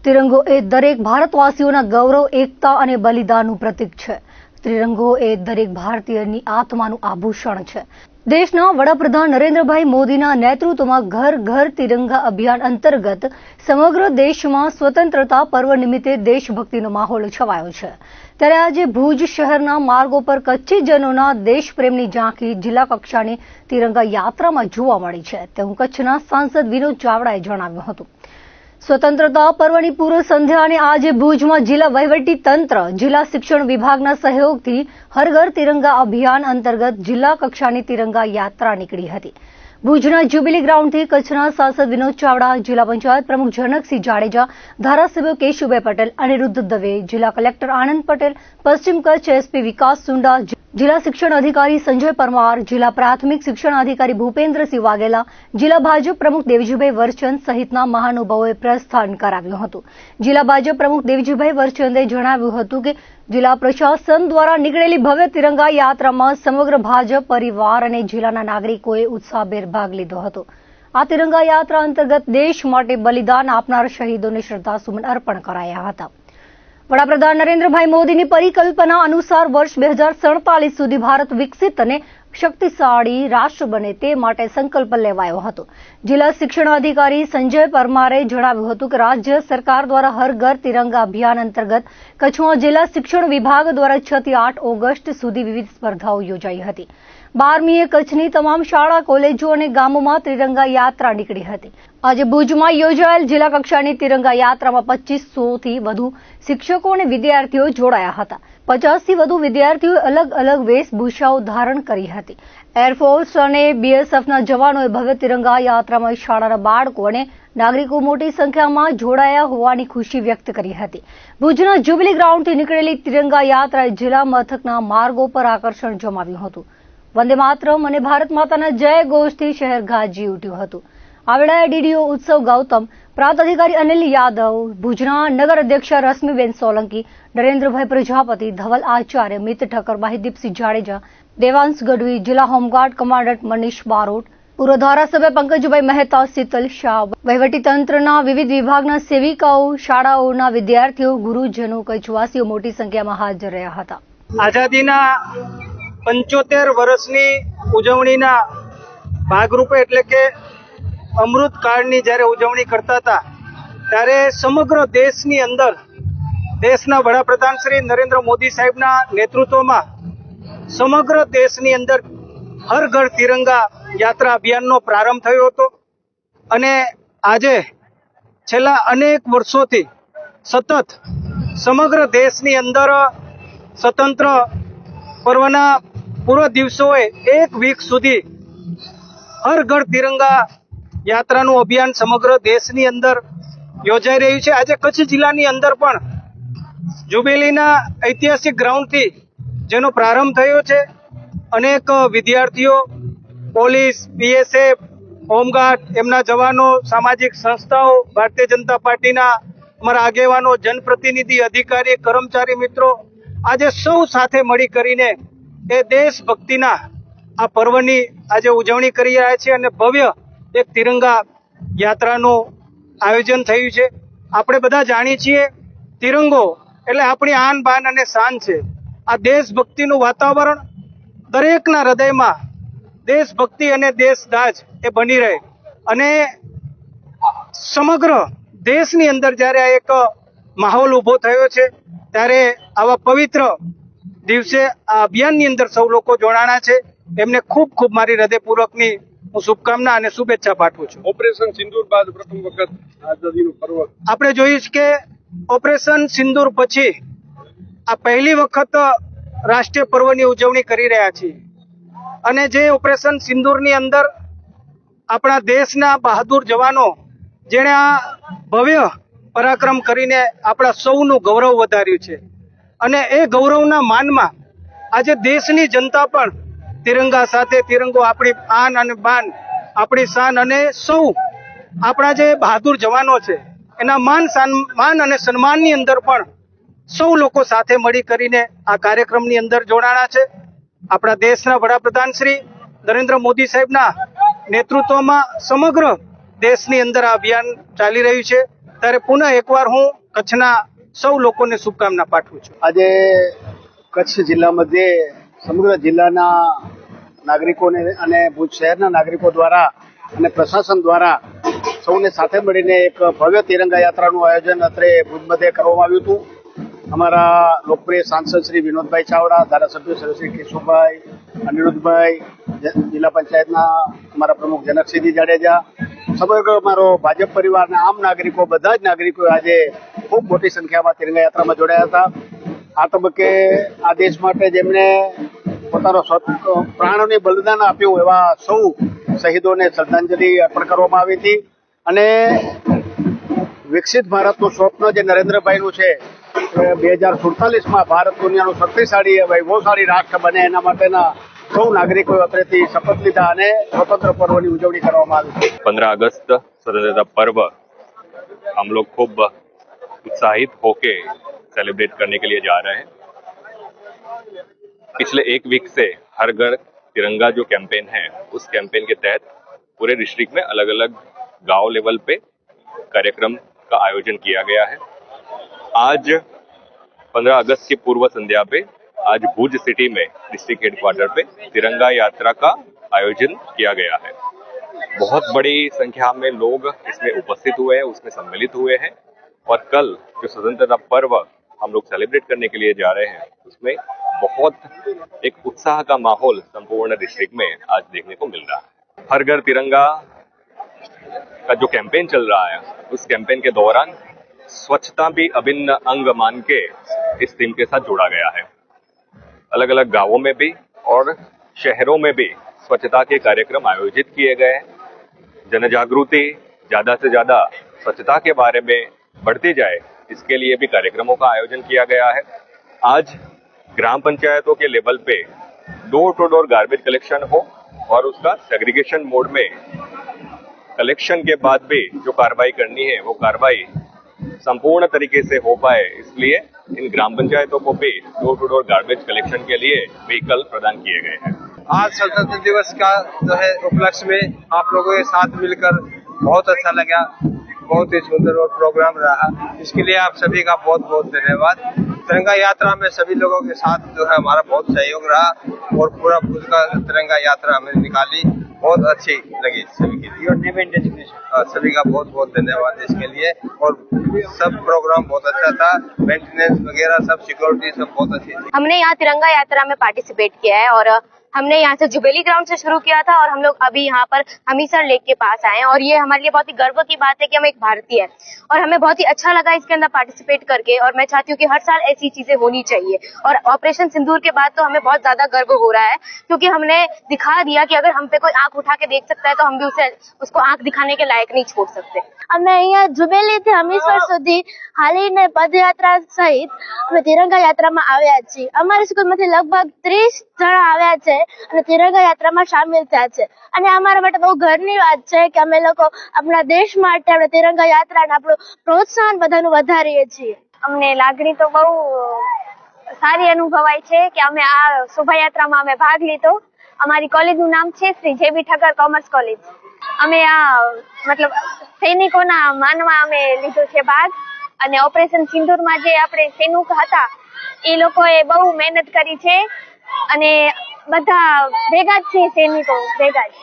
तिरंगो ए दरेक भारतवासीओना गौरव, एकता अने बलिदानનું પ્રતીક છે। तिरंगो ए दरेक भारतीयની આત્માનું આભૂષણ છે। દેશના વડાપ્રધાન નરેન્દ્રભાઈ મોદીના નેતૃત્વમાં ઘર ઘર તિરંગા અભિયાન અંતર્ગત સમગ્ર દેશમાં સ્વતંત્રતા પર્વ નિમિત્તે દેશભક્તિનો માહોલ છવાયો છે। ત્યારે આજે ભુજ શહેરના માર્ગો પર કચ્છીજનોના દેશપ્રેમની ઝાંખી જિલ્લા કક્ષાની તિરંગા યાત્રામાં જોવા મળી છે, તેવું કચ્છના સાંસદ વિનોદ ચાવડાએ જણાવ્યું હતું। स्वतंत्रता पर्वनी पूर्व संध्याने आज भुजमां जिला वहीवटी तंत्र, जिला शिक्षण विभागना सहयोगथी हर घर तिरंगा अभियान अंतर्गत जिला कक्षानी तिरंगा यात्रा निकળી હતી। भुजना ज्युबिली ग्राउंडथी कच्छना सांसद विनोद चावड़ा, जिला पंचायत प्रमुख जनकसिंह जाडेजा, धारासभ्य केशुभाई पटेल, अनिरुद्ध दवे, जिला कलेक्टर आनंद पटेल, पश्चिम कच्छ एसपी विकास सुंडा, जिला शिक्षण अधिकारी संजय परमार, जिला प्राथमिक शिक्षण अधिकारी भूपेन्द्रसिंह वाघेला, जिला भाजप प्रमुख देवजीभाई वरचंद सहितना महानुभावोए प्रस्थान कराव्युं हतुं। जिला भाजप प्रमुख देवजीभाई वरचंदे जणाव्युं हतुं के जिला प्रशासन द्वारा निकळेली भव्य तिरंगा यात्रामां समग्र भाजप परिवार अने जिल्लाना नागरिकोए उत्साहभेर भाग लीधो हतो। आ तिरंगा यात्रा अंतर्गत देश माटे बलिदान आपनार शहीदोने श्रद्धासुमन अर्पण कराया हता। वडाप्रधान नरेन्द्रभाई मोदीनी परिकल्पना अनुसार वर्ष 2047 सुधी भारत विकसित अने शक्तिशाળી राष्ट्र बने ते माटे संकल्प लेवायो हतो। जिला शिक्षण अधिकारी संजय परमारे जणाव्युं हतुं के राज्य सरकार द्वारा हर घर तिरंगा अभियान अंतर्गत कच्छमां जिला शिक्षण विभाग द्वारा 6 થી 8 ઓગસ્ટ સુધી विविध स्पर्धाओं योजाई हती। 12મીએ कच्छनी तमाम शाळा, कॉलेजों અને ગામોમાં तिरंगा यात्रा નીકળી હતી। આજે ભુજમાં યોજાયેલ જિલ્લા કક્ષાની तिरंगा यात्राમાં 2500 થી વધુ શિક્ષકો અને વિદ્યાર્થીઓ જોડાયા હતા। 50 થી વધુ વિદ્યાર્થીઓએ અલગ અલગ વેશભૂષાઓ ધારણ કરી હતી। એરફોર્સ અને બીએસએફના જવાનોએ ભવ્ય तिरंगा यात्राમાં શાળાના બાળકો અને નાગરિકો મોટી સંખ્યામાં જોડાયા હોવાની ખુશી વ્યક્ત કરી હતી। ભુજના જ્યુબિલી ગ્રાઉન્ડથી નીકળેલી तिरंगा यात्राએ જિલ્લા મથકના માર્ગો પર આકર્ષણ જમાવ્યું હતું। वंदे मातरम અને भारत माताना जय घोषथी शहर गाजी उठ्युं हतुं। आ वेळाए डीडीओ उत्सव गौतम, प्रांत अधिकारी अनिल यादव, भुजना नगर अध्यक्ष रश्मिबेन सोलंकी, नरेन्द्रभाई प्रजापति, धवल आचार्य, मित ठक्कर, माहिदीपसिंह जाडेजा, देवांश गढ़वी, जिला होमगार्ड कमांडंट मनीष बारोट, पूर्व धारासभ्य पंकजभाई मेहता, शीतल शाह, वहीवटी तंत्रना विविध विभागना सेविकाओ, शाळाओना विद्यार्थीओ, गुरुजनो, कच्छवासीओ मोटी संख्यामां हाजर रह्या हता। आजादीना 75 વર્ષની ઉજવણીના ભાગરૂપે એટલે કે અમૃતકાળની જ્યારે ઉજવણી કરતા હતા ત્યારે સમગ્ર દેશની અંદર દેશના વડાપ્રધાન શ્રી નરેન્દ્ર મોદી સાહેબના નેતૃત્વમાં સમગ્ર દેશની અંદર હર ઘર તિરંગા યાત્રા અભિયાનનો પ્રારંભ થયો હતો અને આજે છેલ્લા અનેક વર્ષોથી સતત સમગ્ર દેશની અંદર સ્વતંત્ર પર્વના પૂર્વ દિવસોએ એક વીક સુધી હર ઘર તિરંગા યાત્રાનું અભિયાન સમગ્ર દેશની અંદર યોજાઈ રહ્યું છે। આજે કચ્છ જિલ્લાની અંદર પણ જ્યુબિલીના ઐતિહાસિક ગ્રાઉન્ડથી જેનો પ્રારંભ થયો છે, અનેક વિદ્યાર્થીઓ, પોલીસ, બીએસએફ, હોમગાર્ડ, એમના જવાનો, સામાજિક સંસ્થાઓ, ભારતીય જનતા પાર્ટીના અમારા આગેવાનો, જનપ્રતિનિધિ, અધિકારી, કર્મચારી મિત્રો આજે સૌ સાથે મળી કરીને એ દેશભક્તિના આ પર્વની આજે ઉજવણી કરી રહ્યા છે અને ભવ્ય એક તિરંગા યાત્રાનું આયોજન થયું છે। આપણે બધા જાણીએ છીએ તિરંગો એટલે આપણી આન બાન અને શાન છે। આ દેશભક્તિનું વાતાવરણ દરેકના હૃદયમાં દેશભક્તિ અને દેશદાજ એ બની રહે અને સમગ્ર દેશની અંદર જ્યારે આ એક માહોલ ઊભો થયો છે ત્યારે આવા પવિત્ર દિવસે આ અભિયાનની અંદર સૌ લોકો જોડાણા છે। એમને ખૂબ ખૂબ મારી હૃદયપૂર્વકની હું શુભકામના અને શુભેચ્છા પાઠવું છું। ઓપરેશન સિંદૂર બાદ પ્રથમ વખત આઝાદીનું પર્વ આપણે જોયું છે કે ઓપરેશન સિંદૂર પછી આ પહેલી વખત રાષ્ટ્રીય પર્વની ઉજવણી કરી રહ્યા છીએ અને જે ઓપરેશન સિંદૂરની અંદર આપણા દેશના બહાદુર જવાનો જેણે આ ભવ્ય પરાક્રમ કરીને આપણા સૌનું ગૌરવ વધાર્યું છે અને એ ગૌરવના માનમાં આજે દેશની જનતા પણ તિરંગા સાથે તિરંગો આપણી આન અને બાન, આપણી શાન અને સૌ આપણા જે બહાદુર જવાનો છે એના માન અને સન્માનની અંદર પણ સૌ લોકો સાથે મળી કરીને આ કાર્યક્રમની અંદર જોડાણા છે। આપણા દેશના વડાપ્રધાન શ્રી નરેન્દ્ર મોદી સાહેબના નેતૃત્વમાં સમગ્ર દેશની અંદર આ અભિયાન ચાલી રહ્યું છે। ત્યારે પુનઃ એકવાર હું કચ્છના સૌ લોકોને શુભકામના પાઠવું છું. આજે કચ્છ જિલ્લા મધ્યે સમગ્ર જિલ્લાના નાગરિકોને અને ભુજ શહેરના નાગરિકો દ્વારા અને પ્રશાસન દ્વારા સૌને સાથે મળીને એક ભવ્ય તિરંગા યાત્રાનું આયોજન અત્રે ભુજ મધ્યે કરવામાં આવ્યું હતું. અમારા લોકપ્રિય સાંસદ શ્રી વિનોદભાઈ ચાવડા, ધારાસભ્ય શ્રી કેશુભાઈ, અનિરુદ્ધભાઈ, જિલ્લા પંચાયતના અમારા પ્રમુખ જનકસિંહજી જાડેજા, સમગ્ર અમારો ભાજપ પરિવારના આમ નાગરિકો, બધા જ નાગરિકો આજે ખૂબ મોટી સંખ્યામાં તિરંગા યાત્રામાં જોડાયા હતા. આ તબક્કે આ દેશ માટે જેમણે પોતાનો પ્રાણોને બલિદાન આપ્યું એવા સૌ શહીદોને શ્રદ્ધાંજલિ અર્પણ કરવામાં આવી હતી. અને વિકસિત ભારતનું સ્વપ્ન જે નરેન્દ્રભાઈનું છે, 2047માં ભારત દુનિયાનું શક્તિશાળી વૈભવશાળી રાષ્ટ્ર બને એના માટેના સૌ નાગરિકોએ અત્રેથી શપથ લીધા અને स्वतंत्र पर्वની ઉજવણી કરવામાં આવી. 15 अगस्त स्वतंत्रता पर्व हम लोग खूब उत्साहित होके सेलिब्रेट करने के लिए जा रहे हैं. पिछले एक वीक से हर घर तिरंगा जो कैंपेन है, उस कैंपेन के तहत पूरे डिस्ट्रिक्ट में अलग अलग गांव लेवल पे कार्यक्रम का आयोजन किया गया है. आज 15 अगस्त की पूर्व संध्या पे आज भुज सिटी में डिस्ट्रिक्ट हेडक्वार्टर पे तिरंगा यात्रा का आयोजन किया गया है. बहुत बड़ी संख्या में लोग इसमें उपस्थित हुए हैं, उसमें सम्मिलित हुए हैं. और कल जो स्वतंत्रता पर्व हम लोग सेलिब्रेट करने के लिए जा रहे हैं, उसमें बहुत एक उत्साह का माहौल संपूर्ण डिस्ट्रिक्ट में आज देखने को मिल रहा है. हर घर तिरंगा का जो कैंपेन चल रहा है, उस कैंपेन के दौरान स्वच्छता भी अभिन्न अंग मान के इस थीम के साथ जोड़ा गया है. अलग अलग गांवों में भी और शहरों में भी स्वच्छता के कार्यक्रम आयोजित किए गए हैं. जन जागृति ज्यादा से ज्यादा स्वच्छता के बारे में बढ़ती जाए, इसके लिए भी कार्यक्रमों का आयोजन किया गया है. आज ग्राम पंचायतों के लेवल पे door to door garbage collection हो और उसका सेग्रीगेशन मोड में कलेक्शन के बाद भी जो कार्रवाई करनी है, वो कार्रवाई संपूर्ण तरीके से हो पाए, इसलिए इन ग्राम पंचायतों को भी door to door garbage collection के लिए व्हीकल प्रदान किए गए हैं. आज स्वतंत्रता दिवस का जो है उपलक्ष्य में आप लोगों के साथ मिलकर बहुत अच्छा लगा. बहुत ही सुंदर और प्रोग्राम रहा. इसके लिए आप सभी का बहुत बहुत धन्यवाद. तिरंगा यात्रा में सभी लोगों के साथ जो है हमारा बहुत सहयोग रहा और पूरा भुज का तिरंगा यात्रा हमने निकाली. बहुत अच्छी लगी सभी के लिए. सभी का बहुत बहुत धन्यवाद इसके लिए. और सब प्रोग्राम बहुत अच्छा था. मेंटेनेंस वगैरह सब सिक्योरिटी सब बहुत अच्छी थी. हमने यहाँ तिरंगा यात्रा में पार्टिसिपेट किया है और हमने यहाँ से जुबेली ग्राउंड से शुरू किया था और हम लोग अभी यहाँ पर हमीरसर लेक के पास आए हैं. और ये हमारे लिए बहुत ही गर्व की बात है कि हम एक भारतीय हैं और हमें बहुत ही अच्छा लगा इसके अंदर पार्टिसिपेट करके. और मैं चाहती हूँ कि हर साल ऐसी चीजें होनी चाहिए. और ऑपरेशन सिंदूर के बाद तो हमें बहुत ज्यादा गर्व हो रहा है, क्योंकि हमने दिखा दिया कि अगर हम पे कोई आंख उठा के देख सकता है तो हम भी उसको आंख दिखाने के लायक नहीं छोड़ सकते. અમે અહીંયા જુબેલીથી હમીરસર સુધી હાલીને પદયાત્રા સહિત અમે તિરંગા યાત્રામાં આવ્યા છીએ. અમારી સ્કૂલમાંથી લગભગ 30 જણા આવ્યા છે અને તિરંગા યાત્રામાં સામેલ થયા છે. અને અમારા માટે બહુ ગર્વની વાત છે કે અમે લોકો આપણા દેશ માટે આપણે તિરંગા યાત્રા અને આપણું પ્રોત્સાહન બધાનું વધારીએ છીએ. અમને લાગણી તો બહુ સારી અનુભવાય છે કે અમે આ શોભાયાત્રામાં અમે ભાગ લીધો. અમારી કોલેજનું નામ છે શ્રી જેબી ઠક્કર કોમર્સ કોલેજ. અમે આ મતલબ સૈનિકોના માનમાં અમે લીધો છે ભાગ. અને ઓપરેશન સિંદૂરમાં જે આપણે સૈનિક હતા એ લોકોએ બહુ મહેનત કરી છે અને બધા ભેગા જ છે, સૈનિકો ભેગા જ.